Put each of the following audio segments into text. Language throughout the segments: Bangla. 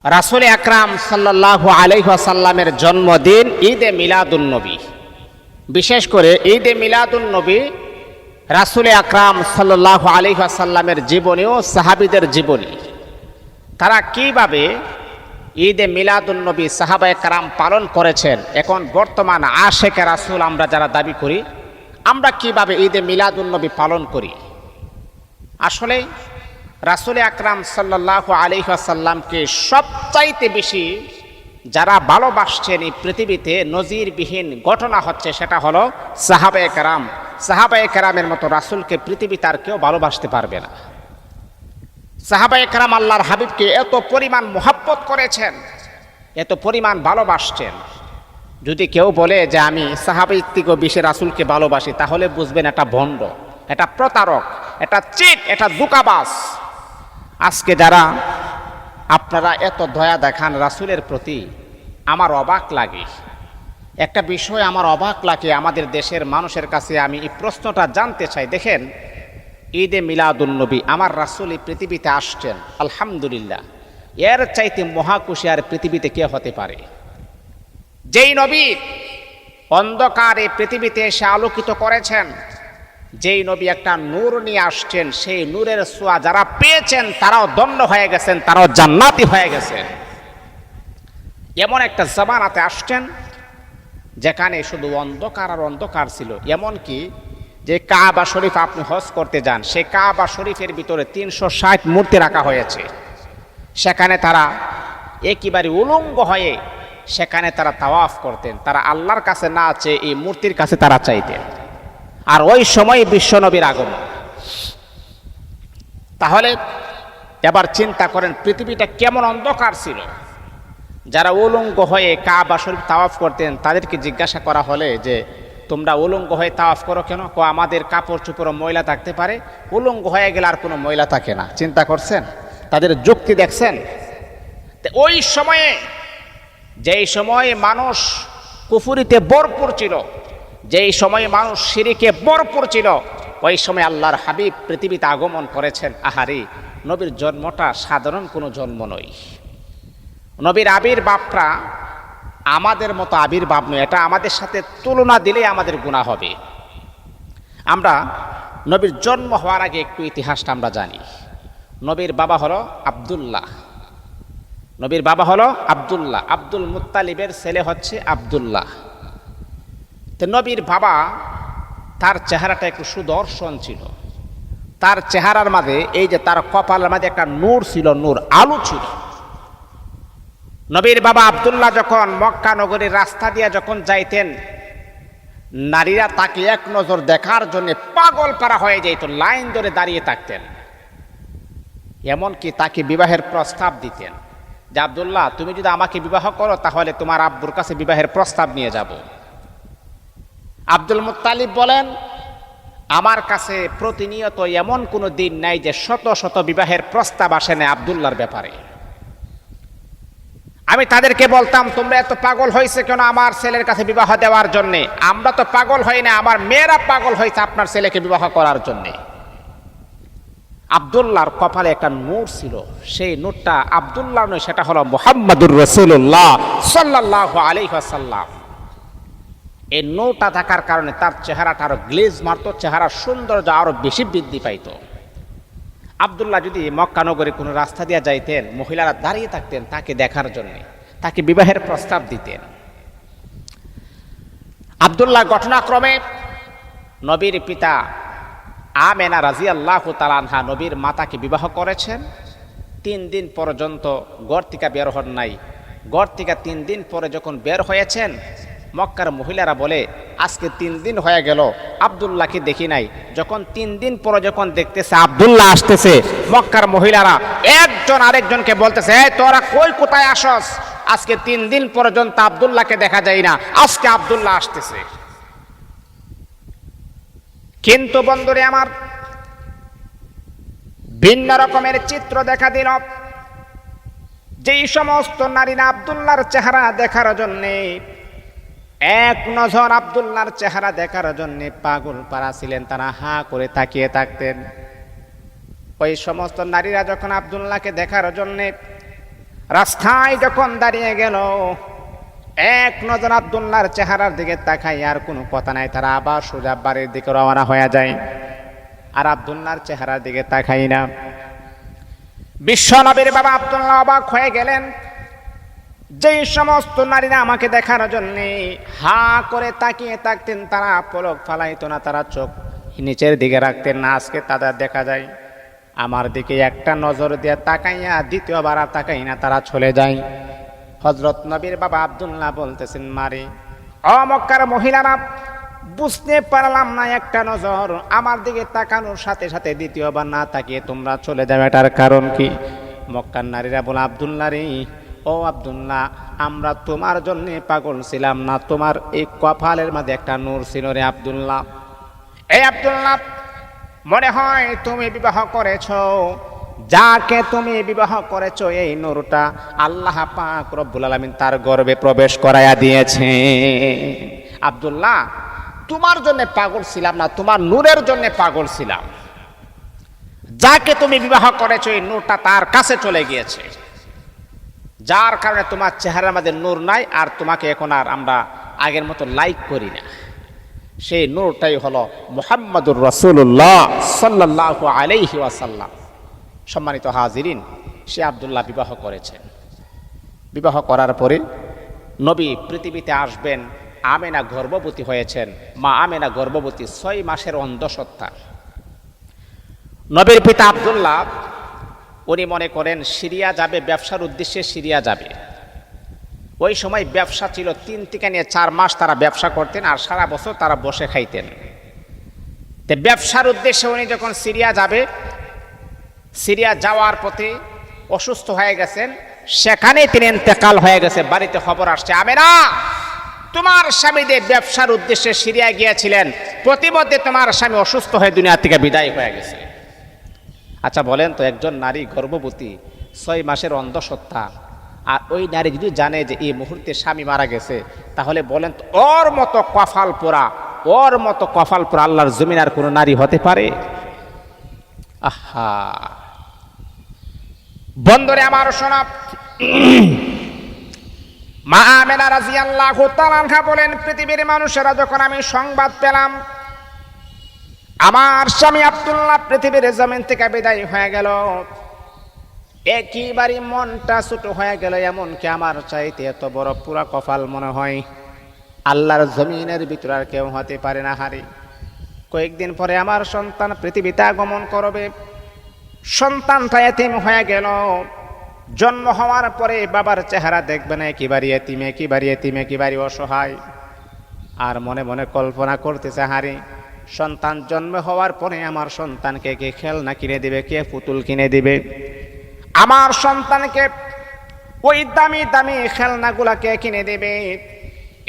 রাসূল আকরাম সাল্লাল্লাহু আলাইহি ওয়াসাল্লামের জন্মদিন ঈদে মিলাদুন নবী। বিশেষ করে ঈদে মিলাদুন নবী রাসূল আকরাম সাল্লাল্লাহু আলাইহি ওয়াসাল্লামের জীবনী ও সাহাবীদের জীবনী, তারা কিভাবে ঈদে মিলাদুন নবী সাহাবায়ে কেরাম পালন করেছেন। এখন বর্তমান আশেকে রাসূল আমরা যারা দাবি করি, আমরা কিভাবে ঈদে মিলাদুন নবী পালন করি। আসলে রাসূল আকরাম সাল্লাল্লাহু আলাইহি ওয়াসাল্লামকে সবচাইতে বেশি যারা ভালোবাসছেন এই পৃথিবীতে, নজিরবিহীন ঘটনা হচ্ছে সেটা হলো সাহাবায়ে কেরাম। সাহাবায়ে কেরামের মতো রাসূলকে পৃথিবীতে আর কেউ ভালোবাসতে পারবে না। সাহাবায়ে কেরাম আল্লাহর হাবিবকে এত পরিমাণ মহব্বত করেছেন, এত পরিমাণ ভালোবাসছেন। যদি কেউ বলে যে আমি সাহাবীর থেকেও বেশি রাসূলকে ভালোবাসি, তাহলে বুঝবেন এটা ভণ্ড, এটা প্রতারক, এটা চিট, এটা ধোঁকাবাজ। আজকে যারা আপনারা এত দয়া দেখান রাসূলের প্রতি, আমার অবাক লাগে। একটা বিষয় আমার অবাক লাগে, আমাদের দেশের মানুষের কাছে আমি এই প্রশ্নটা জানতে চাই। দেখেন, ঈদে মিলাদুন নবী আমার রাসূল এই পৃথিবীতে আসছেন, আলহামদুলিল্লাহ, এর চাইতে মহাখুশি আর পৃথিবীতে কে হতে পারে? যেই নবী অন্ধকারে পৃথিবীতে এসে আলোকিত করেছেন, যেই নবী একটা নূর নিয়ে আসছেন, সেই নূরের ছোঁয়া যারা পেয়েছেন তারাও ধন্য হয়ে গেছেন, তারাও জান্নাতি হয়ে গেছেন। এমন একটা জামানাতে আসছেন যেখানে শুধু অন্ধকার আর অন্ধকার ছিল। এমনকি যে কাবা শরীফ আপনি হজ করতে যান, সেই কাবা শরীফের ভিতরে 360 মূর্তি রাখা হয়েছে। সেখানে তারা একেবারে উলঙ্গ হয়ে সেখানে তারা তাওয়াফ করতেন। তারা আল্লাহর কাছে না চেয়ে এই মূর্তির কাছে তারা চাইতেন। আর ওই সময় বিশ্বনবীর আগমন। তাহলে এবার চিন্তা করেন পৃথিবীটা কেমন অন্ধকার ছিল। যারা উলঙ্গ হয়ে কাবা শরীফ তাওয়াফ করতেন, তাদেরকে জিজ্ঞাসা করা হলে যে তোমরা উলঙ্গ হয়ে তাওয়াফ করো কেন? আমাদের কাপড় চোপড় ময়লা থাকতে পারে, উলঙ্গ হয়ে গেলে আর কোনো ময়লা থাকে না। চিন্তা করছেন তাদের যুক্তি? দেখছেন ওই সময়ে, যেই সময়ে মানুষ কুফরিতে ভরপুর ছিল, যেই সময়ে মানুষ শিরকে ভরপুর ছিল, ওই সময় আল্লাহর হাবিব পৃথিবীতে আগমন করেছেন। আহারে, নবীর জন্মটা সাধারণ কোনো জন্ম নয়। নবীর আবির্ভাবটা আমাদের মতো আবির্ভাব নয়, এটা আমাদের সাথে তুলনা দিলেই আমাদের গুনাহ হবে। আমরা নবীর জন্ম হওয়ার আগে একটু ইতিহাসটা আমরা জানি। নবীর বাবা হলো আব্দুল্লাহ। নবীর বাবা হলো আব্দুল্লাহ, আব্দুল মুত্তালিবের ছেলে হচ্ছে আব্দুল্লাহ। তো নবীর বাবা, তার চেহারাটা একটু সুদর্শন ছিল। তার চেহারার মাঝে এই যে তার কপালের মাঝে একটা নূর ছিল, নূর আলো ছিল। নবীর বাবা আব্দুল্লাহ যখন মক্কা নগরীর রাস্তা দিয়ে যখন যাইতেন, নারীরা তাকে এক নজর দেখার জন্য পাগল পারা হয়ে যাইত, লাইন ধরে দাঁড়িয়ে থাকতেন। এমনকি তাকে বিবাহের প্রস্তাব দিতেন যে আব্দুল্লাহ, তুমি যদি আমাকে বিবাহ করো তাহলে তোমার আব্বুর কাছে বিবাহের প্রস্তাব নিয়ে যাব। আব্দুল মুত্তালিব বলেন, আমার কাছে প্রতিনিয়ত এমন কোনো দিন নাই যে শত শত বিবাহের প্রস্তাব আসে না আব্দুল্লাহর ব্যাপারে। আমি তাদেরকে বলতাম, তোমরা এত পাগল হয়েছে কেন আমার ছেলের কাছে বিবাহ দেওয়ার জন্যে? আমরা তো পাগল হই না, আমার মেয়েরা পাগল হয়েছে আপনার ছেলেকে বিবাহ করার জন্যে। আব্দুল্লাহর কপালে একটা নূর ছিল, সেই নূরটা আব্দুল্লাহ নয়, সেটা হলো মুহাম্মাদুর রাসূলুল্লাহ সাল্লাল্লাহু আলাইহি ওয়াসাল্লাম। এই নূরটা থাকার কারণে তার চেহারাটা আরো গ্লেজ মারত, চেহারার সৌন্দর্য আরো বেশি বৃদ্ধি পাইত। আব্দুল্লাহ যদি মক্কা নগরে কোনো রাস্তা দিয়ে যাইতেন, মহিলারা দাঁড়িয়ে থাকতেন তাকে দেখার জন্য, তাকে বিবাহের প্রস্তাব দিতেন। আব্দুল্লাহ ঘটনাক্রমে নবীর পিতা আমেনা রাদিয়াল্লাহু তাআলা আনহা নবীর মাতাকে বিবাহ করেছেন। 3 দিন পর্যন্ত ঘর থেকে বের হন নাই। ঘর থেকে 3 দিন পরে যখন বের হয়েছেন, মক্কার মহিলারা বলে আজকে 3 দিন হয়ে গেল আব্দুল্লাহকে দেখি নাই। যখন 3 দিন পরে যখন দেখতেছে আব্দুল্লাহ আসতেছে, মক্কার মহিলারা একজন আরেকজনকে বলতেছে, এই তোরা কোথায় আসস? আজকে 3 দিন পর্যন্ত আব্দুল্লাহকে দেখা যায় না, আজকে আব্দুল্লাহ আসতেছে। কিন্তু বন্ধুরে আমার, ভিন্ন রকমের চিত্র দেখা দিল। যেই সমস্ত নারীরা আব্দুল্লাহর চেহারা দেখার জন্যে, এক নজর আব্দুল্লাহর চেহারা দেখার জন্যে পাগল পারা ছিলেন, তারা হা করে তাকিয়ে থাকতেন। ওই সমস্ত নারীরা যখন আব্দুল্লাহকে দেখার জন্যে রাস্তায় যখন দাঁড়িয়ে গেল, এক নজর আব্দুল্লাহর চেহারার দিকে তাকাই, আর কোনো কথা নাই, তারা আবার সোজা বাড়ির দিকে রওনা হয়ে যায়। আর আব্দুল্লাহর চেহারার দিকে তাকাই না। বিশ্ব নবীর বাবা আব্দুল্লাহ অবাক হয়ে গেলেন। যেই সমস্ত নারীরা আমাকে দেখার জন্য হা করে তাকিয়ে থাকতেন, তারা পলক ফালাইতো না, তারা চোখ নিচের দিকে রাখতেন না, আজকে তাদের দেখা যায় আমার দিকে একটা নজর দিয়ে তাকাইয়া দ্বিতীয়বার আর তাকাই না, তারা চলে যায়। হযরত নবীর বাবা আব্দুল্লাহ বলতেছেন, মারে ও মক্কার মহিলারা, বুঝতে পারলাম না, একটা নজর আমার দিকে তাকানোর সাথে সাথে দ্বিতীয়বার না তাকিয়ে তোমরা চলে যাবে, এটার কারণ কি? মক্কার নারীরা বলে, আব্দুল্লাহ রে, ও আব্দুল্লাহ, আমরা তোমার জন্য পাগল ছিলাম না, তোমার এই কপালের মধ্যে একটা নূর ছিল রে আব্দুল্লাহ। এই আব্দুল্লাহ, মনে হয় তুমি বিবাহ করেছো, যাকে তুমি বিবাহ করেছো এই নূরটা আল্লাহ পাক রব্বুল আলামিন তার গর্ভে প্রবেশ করায়া দিয়েছে। আব্দুল্লাহ, তোমার জন্য পাগল ছিলাম না, তোমার নূরের জন্য পাগল ছিলাম। যাকে তুমি বিবাহ করেছো এই নূরটা তার কাছে চলে গিয়েছে, যার কারণে তোমার চেহারার মধ্যে নূর নাই, আর তোমাকে এখন আর আমরা আগের মতো লাইক করি না। সেই নূরটাই হলো মুহাম্মাদুর রাসূলুল্লাহ সাল্লাল্লাহু আলাইহি ওয়াসাল্লাম। সম্মানিত হাজিরিন, সে আব্দুল্লাহ বিবাহ করেছেন। বিবাহ করার পরে নবী পৃথিবীতে আসবেন। আমেনা গর্ভবতী হয়েছেন। মা আমেনা গর্ভবতী, 6 মাসের অন্ধসত্তা। নবীর পিতা আব্দুল্লাহ উনি মনে করেন সিরিয়া যাবে, ব্যবসার উদ্দেশ্যে সিরিয়া যাবে। ওই সময় ব্যবসা ছিল 3 থেকে নিয়ে 4 মাস তারা ব্যবসা করতেন, আর সারা বছর তারা বসে খাইতেন। তো ব্যবসার উদ্দেশ্যে উনি যখন সিরিয়া যাবে, সিরিয়া যাওয়ার পথে অসুস্থ হয়ে গেছেন, সেখানেই তিনি ইন্তেকাল হয়ে গেছে। বাড়িতে খবর আসছে, আমেনা, তোমার স্বামী যে ব্যবসার উদ্দেশ্যে সিরিয়া গিয়েছিলেন, প্রতিমধ্যে তোমার স্বামী অসুস্থ হয়ে দুনিয়া থেকে বিদায় হয়ে গেছে। আচ্ছা বলেন তো, একজন নারী গর্ভবতী, 6 মাসের অন্ধসত্তা, আর ওই নারী যদি জানে যে এই মুহূর্তে স্বামী মারা গেছে, তাহলে বলেন তো ওর মতো কপাল পোড়া, ওর মতো কপাল পোড়া আল্লাহর জমিন আর কোনো নারী হতে পারে? আহা বন্ধুরে আমার শোনা, মা আমেনা রাদিয়াল্লাহু তাআলা আনহা বলেন, পৃথিবীর মানুষেরা যখন আমি সংবাদ পেলাম আমার স্বামী আব্দুল্লাহ পৃথিবীর জমিন থেকে বিদায় হয়ে গেল, একেবারে মনটা ছোট হয়ে গেল। এমনকি আমার চাইতে এত বড় পুরা কপাল মনে হয় আল্লাহর জমিনের ভিতরে আর কেউ হতে পারে না। হারি কয়েকদিন পরে আমার সন্তান পৃথিবীতে আগমন করবে। সন্তানটা এতিম হয়ে গেল। জন্ম হওয়ার পরে বাবার চেহারা দেখবে না, একেবারে এতিম, একেবারে এতিম, একেবারে অসহায়। আর মনে মনে কল্পনা করতেছে, হারি সন্তান জন্ম হওয়ার পরে আমার সন্তানকে কে খেলনা কিনে দিবে, কে পুতুল কিনে দিবে, আমার সন্তানকে ওই দামি দামি খেলনাগুলা কে কিনে দেবে।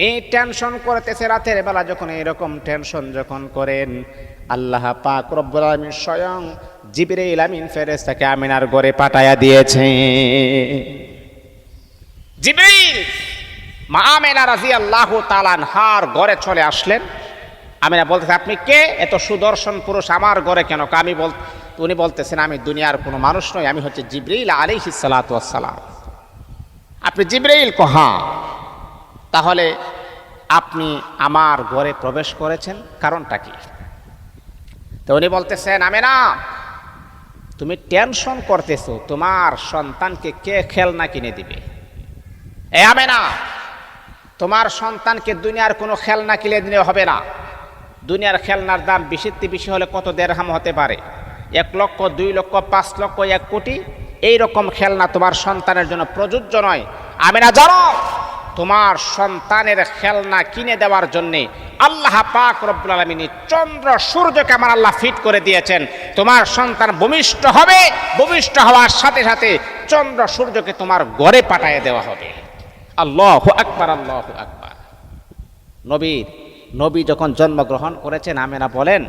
এই টেনশন করতেছে। রাতের বেলা যখন এরকম টেনশন যখন করেন, আল্লাহ পাক রব্বুল আলামিন স্বয়ং জিবরাইল আমিন ফেরেশতাকে আমিনার ঘরে পাঠায়া দিয়েছে। জিবরাইল মা আমিনা রাদিয়াল্লাহু তাআলা আনহার ঘরে চলে আসলেন। আমিনা বলতেছে, আপনি কে? এত সুদর্শন পুরুষ আমার ঘরে কেন? উনি বলতেছেন, আমি দুনিয়ার কোনো মানুষ নই, আমি হচ্ছে জিবরাইল আলাইহিস সালাতু ওয়াস সালাম। আপনি জিবরাইল? হ্যাঁ। তাহলে আপনি আমার ঘরে প্রবেশ করেছেন, কারণটা কি? তো উনি বলতেছেন, আমেনা, তুমি টেনশন করতেছো, তোমার সন্তানকে কে খেলনা কিনে দিবে? এ আমেনা, তোমার সন্তানকে দুনিয়ার কোনো খেলনা কিনে দিলে হবে না। দুনিয়ার খেলনার দাম বেশিতে বেশি হলে কত দেড়হাম হতে পারে? 1 লক্ষ, 2 লক্ষ, 5 লক্ষ, 1 কোটি। এইরকম খেলনা তোমার সন্তানের জন্য প্রযোজ্য নয়। আমেনা, জানো তোমার সন্তানের খেলনা কিনে দেওয়ার জন্য আল্লাহ পাক রব্বুল আলামিন চন্দ্র সূর্যকে আমার আল্লাহ ফিট করে দিয়েছেন। তোমার সন্তান ভূমিষ্ঠ হবে, ভূমিষ্ঠ হওয়ার সাথে সাথে চন্দ্র সূর্যকে তোমার ঘরে পাঠিয়ে দেওয়া হবে। আল্লাহু আকবার, আল্লাহু আকবার। নবী যখন জন্মগ্রহণ করেছেন, আমেনা বলেন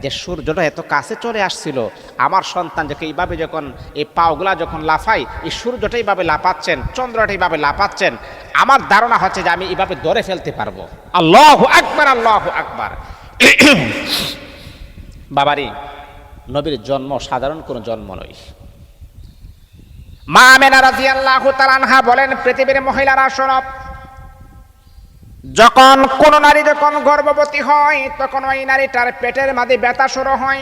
যে সূর্যটা এত কাছে চলে আসছিল, আমার সন্তান যখন এইভাবে যখন এই পাওগুলা যখন লাফাই, এই সূর্যটা এইভাবে লাফাচ্ছেন, চন্দ্রটা এইভাবে লাফাচ্ছেন, আমার ধারণা হচ্ছে যে আমি এইভাবে ধরে ফেলতে পারবো। আল্লাহু আকবার, আল্লাহু আকবার। বাবারি, নবীর জন্ম সাধারণ কোনো জন্ম নয়। মা আমেনা রাদিয়াল্লাহু তাআলা আনহা বলেন, পৃথিবীর মহিলারা শোনো, যখন কোন নারী যখন গর্ভবতী হয় তখন ওই নারীটার পেটের মাঝে ব্যথা শুরু হয়।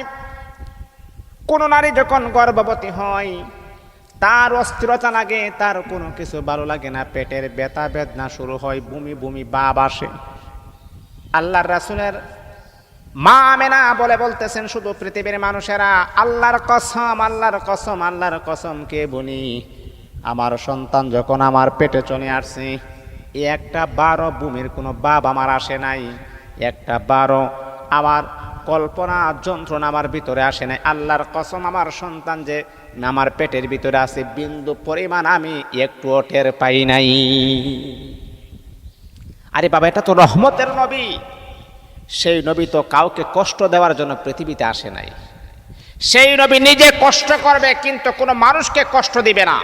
কোন নারী যখন গর্ভবতী হয় তার অস্থিরতা লাগে, তার কোনো কিছু ভালো লাগে না, পেটের ব্যথা বেদনা শুরু হয়, বমি বমি ভাব আসে। আল্লাহর রাসূলের মা আমেনা বলতেছেন, শুধু পৃথিবীর মানুষেরা আল্লাহর কসম, আল্লাহর কসম, আল্লাহর কসম কে বলি, আমার সন্তান যখন আমার পেটে চলে আসছে, একটা 12 বমির কোনো ভাব আমার আসে নাই, একটা 12 আমার কল্পনা যন্ত্রণা আমার ভিতরে আসে নাই। আল্লাহর কসম, আমার সন্তান যে আমার পেটের ভিতরে আছে বিন্দু পরিমাণ আমি একটু টের পাই নাই। আরে বাবা, এটা তো রহমতের নবী। সেই নবী তো কাউকে কষ্ট দেওয়ার জন্য পৃথিবীতে আসে নাই। সেই নবী নিজে কষ্ট করবে কিন্তু কোনো মানুষকে কষ্ট দিবে না।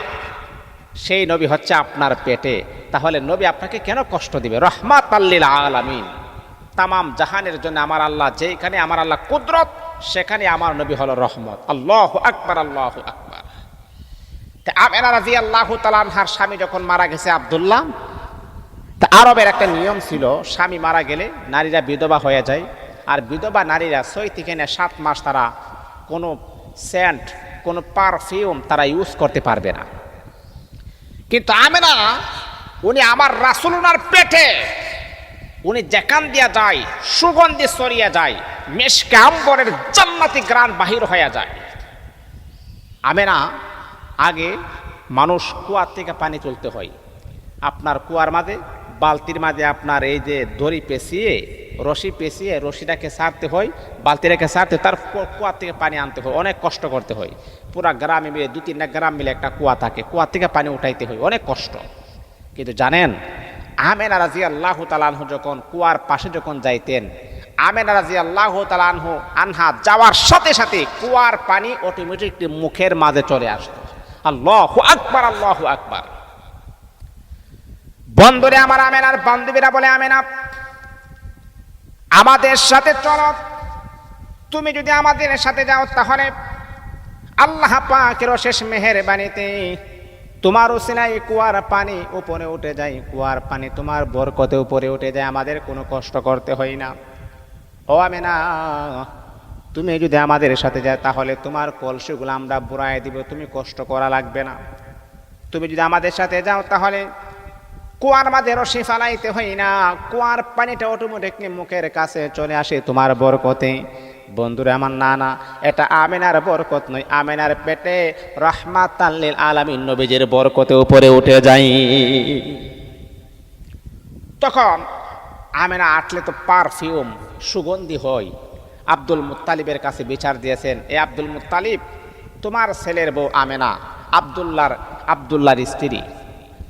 সেই নবী হচ্ছে আপনার পেটে, তাহলে নবী আপনাকে কেন কষ্ট দিবে? রাহমাতাল লিল আলামিন, তামাম জাহানের জন্য আমার আল্লাহ, যেখানে আমার আল্লাহ কুদরত সেখানে আমার নবী হলো রহমত। আল্লাহু আকবার, আল্লাহু আকবার। তা আমেনা রাদিয়াল্লাহু তাআলা আনহার স্বামী যখন মারা গেছে আব্দুল্লাহ, তা আরবের একটা নিয়ম ছিল, স্বামী মারা গেলে নারীরা বিধবা হয়ে যায়, আর বিধবা নারীরা 6 থেকে 7 মাস তারা কোনো সেন্ট, কোনো পারফিউম তারা ইউজ করতে পারবে না। কিন্তু আমেনা, উনি আমার রাসূল, উনার পেটে উনি যেখান দিয়া যায় সুগন্ধি ছড়িয়ে যায়, মেশকে আম্বরের জান্নাতি গ্রান বাহির হয়ে যায়। আমেনা, আগে মানুষ কুয়ার থেকে পানি তুলতে হয়, আপনার কুয়ার মাঝে বালতির মাঝে আপনার এই যে দড়ি পেঁচিয়ে রশি পেঁচিয়ে রশিটাকে ছাড়তে হয়, বালতিটাকে ছাড়তে, তার কুয়ার থেকে পানি আনতে হয়, অনেক কষ্ট করতে হয়। পুরা গ্রামে মিলে 2-3টা গ্রাম মিলে একটা কুয়া থাকে, কুয়ার থেকে পানি উঠাইতে হয়, অনেক কষ্ট। কিন্তু জানেন, আমেনা রাদিয়াল্লাহু তাআলা আনহু যখন কুয়ার পাশে যখন যাইতেন, আমেনা রাদিয়াল্লাহু তাআলা আনহা যাওয়ার সাথে সাথে কুয়ার পানি অটোমেটিকলি মুখের মাঝে চলে আসতো। আল্লাহু আকবার, আল্লাহু আকবার। বন্ধুরে আমার, আমেনার বান্ধবীরা বলে, আমেনা আমাদের সাথে চলো, তুমি যদি আমাদের সাথে যাও তাহলে আল্লাহ পাকের শেষ মেহেরবানিতে তোমার উসিলায় কুয়ার পানি উপরে উঠে যায়, কুয়ার পানি তোমার বরকতে উপরে উঠে যায়, আমাদের কোনো কষ্ট করতে হয় না। ও আমেনা, তুমি যদি আমাদের সাথে যাও তাহলে তোমার কলসিগুলো আমরা বুড়ায় দিব, তুমি কষ্ট করা লাগবে না। তুমি যদি আমাদের সাথে যাও তাহলে কুয়ার মাঝে রশি ফালাইতে হয় না, কুয়ার পানিটা অটোমেটিকলি মুখের কাছে চলে আসে তোমার বরকতে। বন্ধুরা আমার, না না, এটা আমেনার বরকত নয়, আমেনার পেটে রাহমাতাল লিল আলামিন নবীজির বরকতে উপরে উঠে যায়। তখন আমেনা আটলে তো পারফিউম সুগন্ধি হয়। আব্দুল মুত্তালিবের কাছে বিচার দিয়েছেন, এ আব্দুল মুত্তালিব, তোমার ছেলের বউ আমেনা আব্দুল্লাহর স্ত্রী,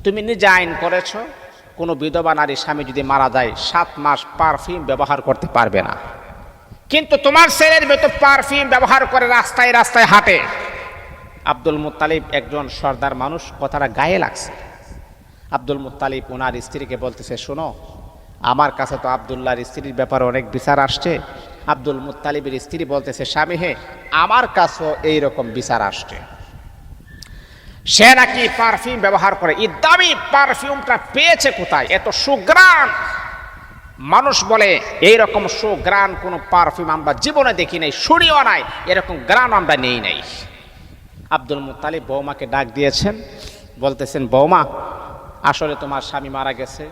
তুমি নিজে আইন করেছ কোনো বিধবা নারী স্বামী যদি মারা যায় 7 মাস পারফিউম ব্যবহার করতে পারবে না, কিন্তু তোমার ছেলের ভেতর পারফিউম ব্যবহার করে রাস্তায় রাস্তায় হাঁটে। আব্দুল মুত্তালিব একজন সর্দার মানুষ, কথাটা গায়ে লাগছে। আব্দুল মুত্তালিব ওনার স্ত্রীকে বলতেছে, শোনো, আমার কাছে তো আব্দুল্লাহর স্ত্রীর ব্যাপারে অনেক বিচার আসছে। আব্দুল মুত্তালিবের স্ত্রী বলতেছে, স্বামী হে, আমার কাছেও এইরকম বিচার আসছে, সে নাকি পারফিউম ব্যবহার করে। এই দামি পারফিউমটা পেয়েছে কোথায়? এত সুগ্রাণ। মানুষ বলে এইরকম সুগ্রাণ কোন পারফিউম আমরা জীবনে দেখি নাই, শুনিও নাই, এরকম গ্রাণ আমরা নেই নাই। আব্দুল মুত্তালিব বৌমাকে ডাক দিয়েছেন, বলতেছেন, বৌমা, আসলে তোমার স্বামী মারা গেছে,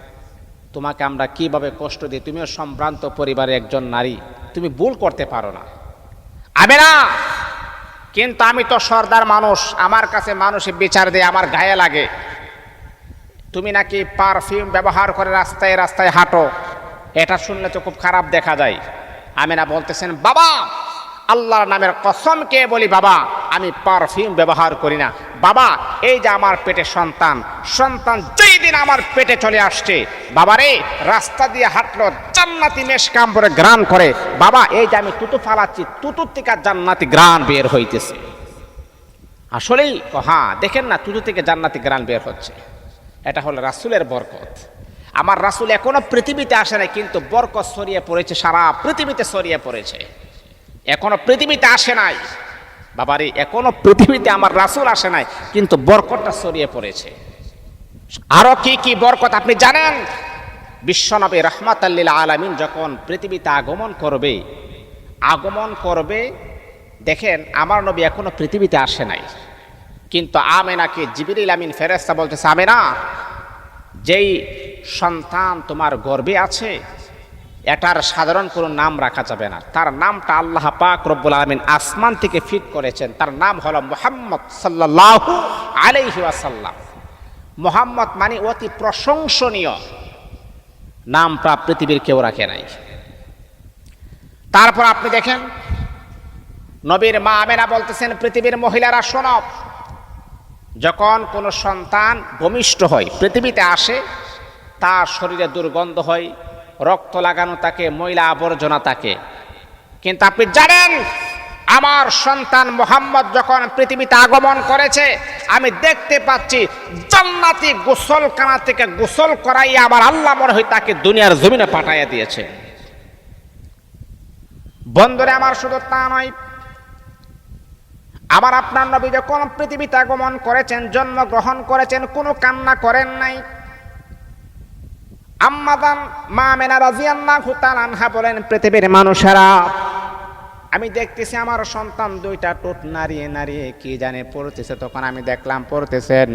তোমাকে আমরা কিভাবে কষ্ট দিই, তুমিও সম্ভ্রান্ত পরিবারের একজন নারী, তুমি ভুল করতে পারো না। আমেনা, কিন্তু আমি তো সর্দার মানুষ, আমার কাছে মানুষে বিচার দেয়, আমার গায়ে লাগে। তুমি নাকি পারফিউম ব্যবহার করে রাস্তায় রাস্তায় হাঁটো, এটা শুনলে তো খুব খারাপ দেখা যায়। আমেনা বলতেছেন, বাবা, আল্লাহর নামের কসম কে বলি, বাবা, আমি পারফিউম ব্যবহার করি না। বাবা, এই যে আমার পেটে সন্তান যেই দিন আমার পেটে চলে আসছে, বাবারে, রাস্তা দিয়ে হাঁটলো জান্নাতি মেশকাম্বরে গ্রান করে। বাবা, এই যে আমি তুতু ফালাচ্ছি, তুতুর থেকে জান্নাতি গ্রান বের হইতেছে। আসলেই হ্যাঁ, দেখেন না, তুতু থেকে জান্নাতি গ্রান বের হচ্ছে। এটা হলো রাসূলের বরকত। আমার রাসূল এখনো পৃথিবীতে আসে নাই, কিন্তু বরকত ছড়িয়ে পড়েছে, সারা পৃথিবীতে ছড়িয়ে পড়েছে। এখনো পৃথিবীতে আসে নাই, বাবারে এখনো পৃথিবীতে আমার রাসূল আসে নাই, কিন্তু বরকতটা ছড়িয়ে পড়েছে। আরো কি কি বরকত আপনি জানেন? বিশ্বনবী রাহমাতাল লিল আলামিন যখন পৃথিবীতে আগমন করবে, দেখেন আমার নবী এখনো পৃথিবীতে আসে নাই, কিন্তু আমেনাকে জিবরিল আমিন ফেরেশতা বলতেছে, আমেনা, যেই সন্তান তোমার গর্ভে আছে এটার সাধারণ কোনো নাম রাখা যাবে না, তার নামটা আল্লাহ পাক রব্বুল আলামিন আসমান থেকে ফিট করেছেন, তার নাম হলো মুহাম্মদ সাল্লাল্লাহু আলাইহি ওয়াসাল্লাম। মুহাম্মদ মানে অতি প্রশংসনীয় নাম, পৃথিবীর কেউ রাখে নাই। তারপর আপনি দেখেন নবীর মা আমেনা বলতেছেন, পৃথিবীর মহিলারা শোনো, যখন কোনো সন্তান ভূমিষ্ঠ হয় পৃথিবীতে আসে, তার শরীরে দুর্গন্ধ হয়, রক্ত লাগানো থাকে, ময়লা আবর্জনা থাকে, কিন্তু আপনি জানেন আমার সন্তান মুহাম্মদ যখন পৃথিবীতে আগমন করেছে, আমি দেখতে পাচ্ছি জান্নাতি গোসলখানা থেকে গোসল করাইয়া আবার আল্লাহ মনে হয় তাকে দুনিয়ার জমিনে পাঠাইয়া দিয়েছে। বন্ধুরে আমার, শুধু তা নয়, আবার আপনার নবী যখন পৃথিবীতে আগমন করেছেন, জন্মগ্রহণ করেছেন, কোনো কান্না করেন নাই। আম্মাদান মা আমেনা রাদিয়াল্লাহু তাআলা আনহা বলেন, পৃথিবীর মানুষেরা, আমি দেখতেছি আমার সন্তান দুইটা ঠোঁট নাড়িয়ে নাড়িয়ে কি জানে পড়তেছে, তখন আমি দেখলাম পড়তেছেন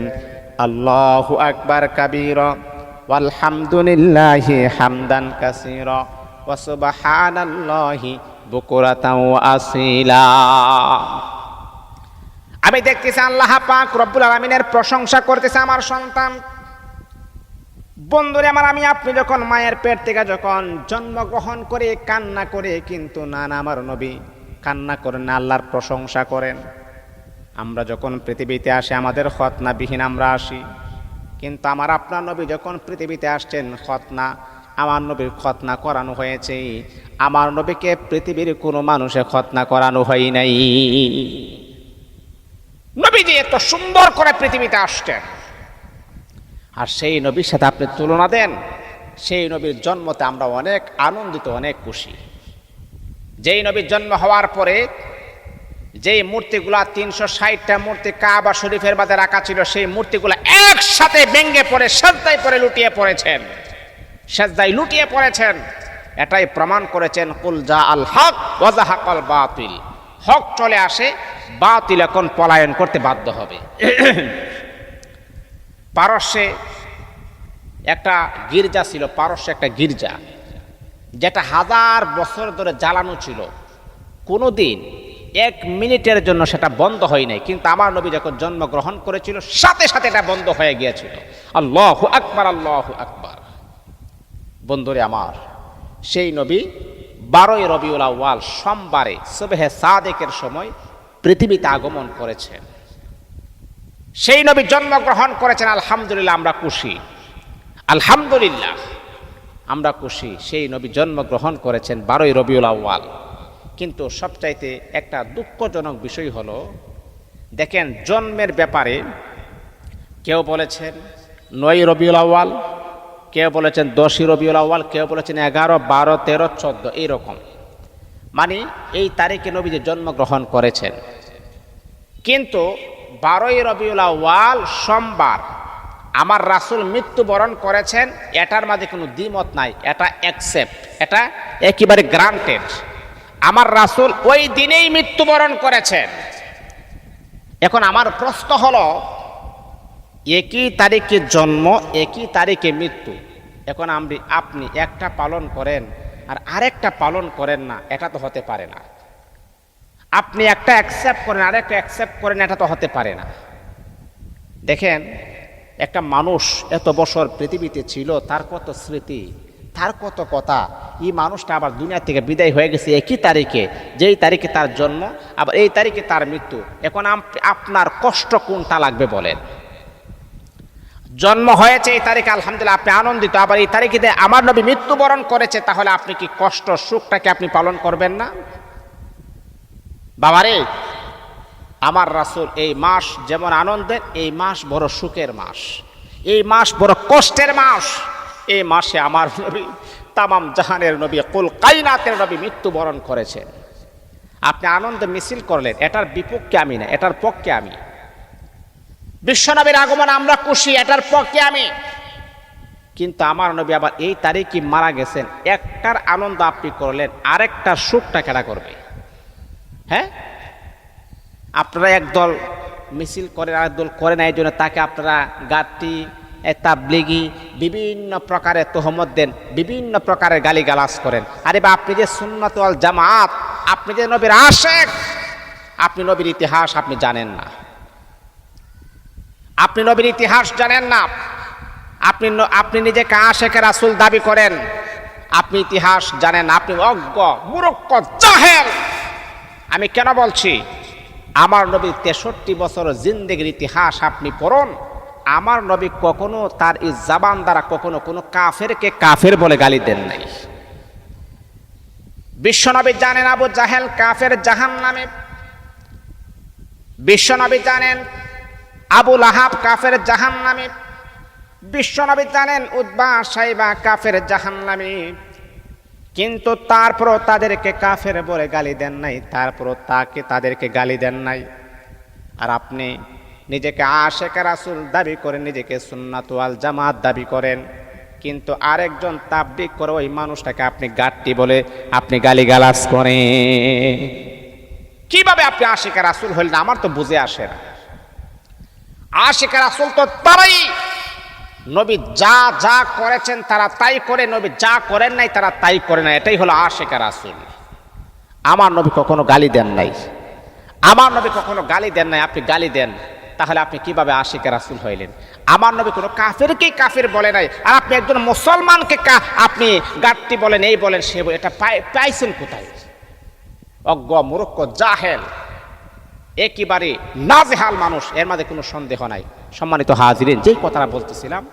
আল্লাহু আকবার কাবীরা ওয়ালহামদুলিল্লাহি হামদান কাসীরা ওয়া সুবহানাল্লাহি বুকরাতাও ওয়া আসীলা। আমি দেখতেছি আল্লাহ পাক রব্বুল আলামিনের প্রশংসা করতেছে আমার সন্তান। বন্ধুরে আমার, আমি আপনি যখন মায়ের পেট থেকে যখন জন্মগ্রহণ করে কান্না করে, কিন্তু না, আমার নবী কান্না করেন না, আল্লাহর প্রশংসা করেন। আমরা যখন পৃথিবীতে আসি আমাদের খতনাবিহীন আমরা আসি, কিন্তু আমার আপনার নবী যখন পৃথিবীতে আসছেন আমার নবীর খতনা করানো হয়েছে। আমার নবীকে পৃথিবীর কোনো মানুষে খতনা করানো হয় নাই। নবীজি এত সুন্দর করে পৃথিবীতে আসছেন, আর সেই নবীর সাথে আপনি তুলনা দেন, সেই নবীর জন্মতে আমরা অনেক আনন্দিত, অনেক খুশি। যেই নবীর জন্ম হওয়ার পরে যেই মূর্তিগুলা 360টা মূর্তি কাবা শরীফের মধ্যে রাখা ছিল, সেই মূর্তিগুলা একসাথে ভেঙে পড়ে সেজদায় লুটিয়ে পড়েছেন। এটাই প্রমাণ করেছেন কুল জা আল হক ওয়া যাহাকাল বাতিল, হক চলে আসে, বাতিল এখন পলায়ন করতে বাধ্য হবে। পারস্যে একটা গির্জা ছিল, একটা গির্জা যেটা 1000 বছর ধরে জ্বালানো ছিল, কোনোদিন 1 মিনিটের জন্য সেটা বন্ধ হয় নাই, কিন্তু আমার নবী যখন জন্মগ্রহণ করেছিল সাথে সাথে এটা বন্ধ হয়ে গিয়েছিল। আল্লাহু আকবার, আল্লাহু আকবার। বন্ধুরে আমার, সেই নবী 12ই রবিউল আউয়াল সোমবারে সুবহে সাদেকের সময় পৃথিবীতে আগমন করেছেন। সেই নবী জন্মগ্রহণ করেছেন, আলহামদুলিল্লাহ আমরা খুশি, আলহামদুলিল্লাহ আমরা খুশি। সেই নবী জন্মগ্রহণ করেছেন 12ই রবিউল আউয়াল। কিন্তু সবচাইতে একটা দুঃখজনক বিষয় হলো, দেখেন জন্মের ব্যাপারে কেউ বলেছেন 9ই রবিউল আউয়াল, কেউ বলেছেন 10ই রবিউল আউয়াল, কেউ বলেছেন 11, 12, 13, 14, এইরকম, মানে এই তারিখে নবী জন্মগ্রহণ করেছেন। কিন্তু 12ই রবিউল আউয়াল সোমবার আমার রাসূল মৃত্যুবরণ করেছেন, এটার মাঝে কোনো দ্বিমত নাই, এটা অ্যাকসেপ্ট, এটা একেবারে গ্রান্টেড। আমার রাসূল ওই দিনেই মৃত্যুবরণ করেছেন। এখন আমার প্রশ্ন হলো, একই তারিখে জন্ম, একই তারিখে মৃত্যু, এখন আপনি একটা পালন করেন আর আরেকটা পালন করেন না, এটা তো হতে পারে না। আপনি একটা অ্যাকসেপ্ট করেন, আরেকটা অ্যাকসেপ্ট করেন, এটা তো হতে পারে না। দেখেন একটা মানুষ এত বছর পৃথিবীতে ছিল, তার কত স্মৃতি, তার কত কথা, এই মানুষটা আবার দুনিয়া থেকে বিদায় হয়ে গেছে একই তারিখে, যেই তারিখে তার জন্ম, আবার এই তারিখে তার মৃত্যু। এখন আপনার কষ্ট কোনটা লাগবে বলেন? জন্ম হয়েছে এই তারিখে, আলহামদুলিল্লাহ আপনি আনন্দিত, আবার এই তারিখে আমার নবী মৃত্যুবরণ করেছে, তাহলে আপনি কি কষ্ট সুখটাকে আপনি পালন করবেন না? বাবারে, আমার রাসূল এই মাস যেমন আনন্দের, এই মাস বড় সুখের মাস, এই মাস বড় কষ্টের মাস। এই মাসে আমার নবী, তামাম জাহানের নবী, কুল কায়নাতের নবী মৃত্যুবরণ করেছেন। আপনি আনন্দ মিছিল করলেন, এটার বিপক্ষে আমি না, এটার পক্ষে আমি। বিশ্বনবীর আগমন আমরা খুশি, এটার পক্ষে আমি। কিন্তু আমার নবী আবার এই তারিখে মারা গেছেন, একটার আনন্দ আপনি করলেন, আরেকটার সুখটা কেডা করবে? হ্যাঁ, আপনারা একদল মিছিল করেন, আরেক দল করেন, এই জন্য তাকে আপনারা গাটি তাবলিগি বিভিন্ন প্রকারের তোহমত দেন, বিভিন্ন প্রকারের গালিগালাজ করেন। আরে বা আপনি যে সুন্নাত ওয়াল জামাত, আপনি যে নবীর আশিক, আপনি নবীর ইতিহাস আপনি জানেন না, আপনি নবীর ইতিহাস জানেন না। আপনি নিজেকে আশিক রাসূল দাবি করেন, আপনি ইতিহাস জানেন না, আপনি অজ্ঞ মূর্খ জাহেল। আমি কেন বলছি, আমার নবীর 63 বছর জিন্দেগির ইতিহাস আপনি পড়ুন। আমার নবী কখনো তার এই জবান দ্বারা কখনো কোনো কাফেরকে কাফের বলে গালি দেন নাই। বিশ্বনবী জানেন আবু জাহেল কাফের জাহান্নামে, বিশ্বনবী জানেন আবু লাহাব কাফের জাহান্নামে, বিশ্বনবী জানেন উতবা সাইবা কাফের জাহান্নামে। কিন্তু তারপরও তাদেরকে কাফের বলে গালি দেন নাই, তারপরও তাদেরকে গালি দেন নাই। আর আপনি নিজেকে আশিক রাসূল দাবি করেন, নিজেকে সুন্নাত ওয়াল জামাত দাবি করেন, কিন্তু আরেকজন তাবলীগ করে ওই মানুষটাকে আপনি গাট্টি বলে আপনি গালিগালাজ করেন। কিভাবে আপনি আশিক রাসূল হলেন আমার তো বুঝে আসে না। আশিক রাসূল তো তারাই, নবী যা যা করেছেন তারা তাই করে, নবী যা করেন নাই তারা তাই করে না, এটাই হলো আশিক রাসূল। আমার নবী কখনো গালি দেন নাই, আমার নবী কখনো গালি দেন নাই, আপনি গালি দেন, তাহলে আপনি কিভাবে আশিক রাসূল হইলেন? আমার নবী কোনো কাফেরকেই কাফের বলে নাই, আর আপনি একজন মুসলমানকে আপনি গাট্টি বলেন, এই বলেন সে, এটা পাইছেন কোথায়? অজ্ঞ মূর্খ জাহেল, একেবারে নাজেহাল মানুষ, এর মধ্যে কোনো সন্দেহ নাই। সম্মানিত হাজিরিন, যেই কথাটা বলতেছিলাম,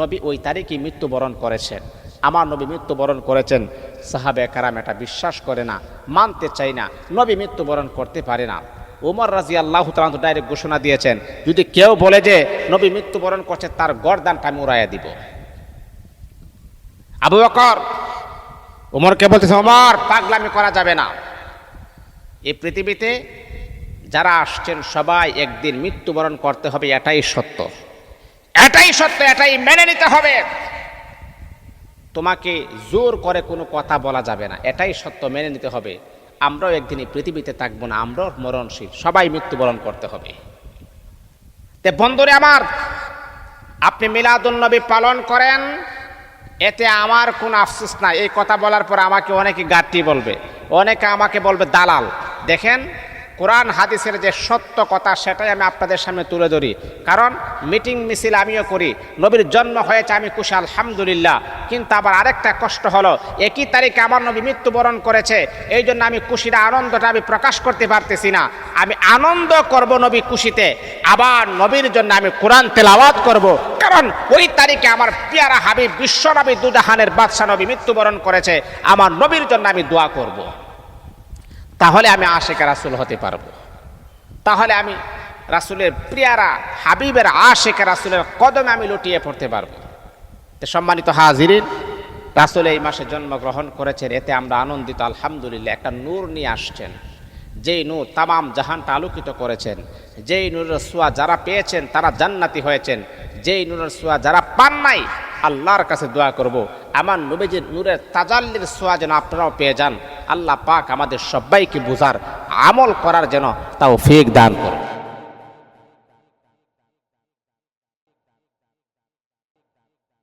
নবী ওই তারিখে মৃত্যুবরণ করেছেন। আমার নবী মৃত্যুবরণ করেছেন, সাহাবে কারাম এটা বিশ্বাস করে না, মানতে চাই না, নবী মৃত্যুবরণ করতে পারে না। ওমর রাদিয়াল্লাহু তাআলা ডাইরেক্ট ঘোষণা দিয়েছেন, যদি কেউ বলে যে নবী মৃত্যুবরণ করছে তার গর্দানটা আমি উড়াইয়া দিব। আবু বকর ওমরকে বলতেছে, ওমর পাগলামি করা যাবে না, এই পৃথিবীতে যারা আসছেন সবাই একদিন মৃত্যুবরণ করতে হবে, এটাই সত্য, এটাই সত্য, এটাই মেনে নিতে হবে। তোমাকে জোর করে কোনো কথা বলা যাবে না, এটাই সত্য, মেনে নিতে হবে। আমরাও একদিন এই পৃথিবীতে থাকবো না, আমরাও মরণশীল, সবাই মৃত্যুবরণ করতে হবে। তে বন্ধুরে আমার, আপনি মিলাদুন নবী পালন করেন, এতে আমার কোনো আফসোস নাই। এই কথা বলার পর আমাকে অনেকে গাট্টি বলবে, অনেকে আমাকে বলবে দালাল। দেখেন, কোরআন হাদিসের যে সত্য কথা সেটাই আমি আপনাদের সামনে তুলে ধরি। কারণ মিটিং মিছিল আমিও করি, নবীর জন্ম হয়েছে আমি খুশি আলহামদুলিল্লাহ, কিন্তু আবার আরেকটা কষ্ট হলো, একই তারিখে আমার নবী মৃত্যুবরণ করেছে, এই জন্য আমি খুশির আনন্দটা আমি প্রকাশ করতে পারতেছি না। আমি আনন্দ করব নবী খুশিতে, আবার নবীর জন্য আমি কোরআন তেলাওয়াত করব, কারণ ওই তারিখে আমার পিয়ারা হাবিব বিশ্বনবী দুজাহানের বাদশা নবী মৃত্যুবরণ করেছে, আমার নবীর জন্য আমি দোয়া করব। তাহলে আমি আশিক রাসূল হতে পারবো, তাহলে আমি রাসূলের প্রিয়ারা হাবিবের আশিক রাসূলের কদমে আমি লুটিয়ে পড়তে পারবো। তো সম্মানিত হাজিরিন, রাসূল এই মাসে জন্মগ্রহণ করেছেন, এতে আমরা আনন্দিত আলহামদুলিল্লাহ। একটা নূর নিয়ে আসছেন, যেই নূর তামাম জাহানটা আলোকিত করেছেন, যেই নূরের ছোঁয়া যারা পেয়েছেন তারা জান্নাতি হয়েছেন, যেই নূরের ছোঁয়া যারা পান নাই, আল্লাহর কাছে দোয়া করব আমার নবীজির নূরের তাজাল্লির ছোঁয়া যেন আপনারাও পেয়ে যান। আল্লাহ পাক আমাদের সবাইকে বুঝার আমল করার যেন তৌফিক দান করুন।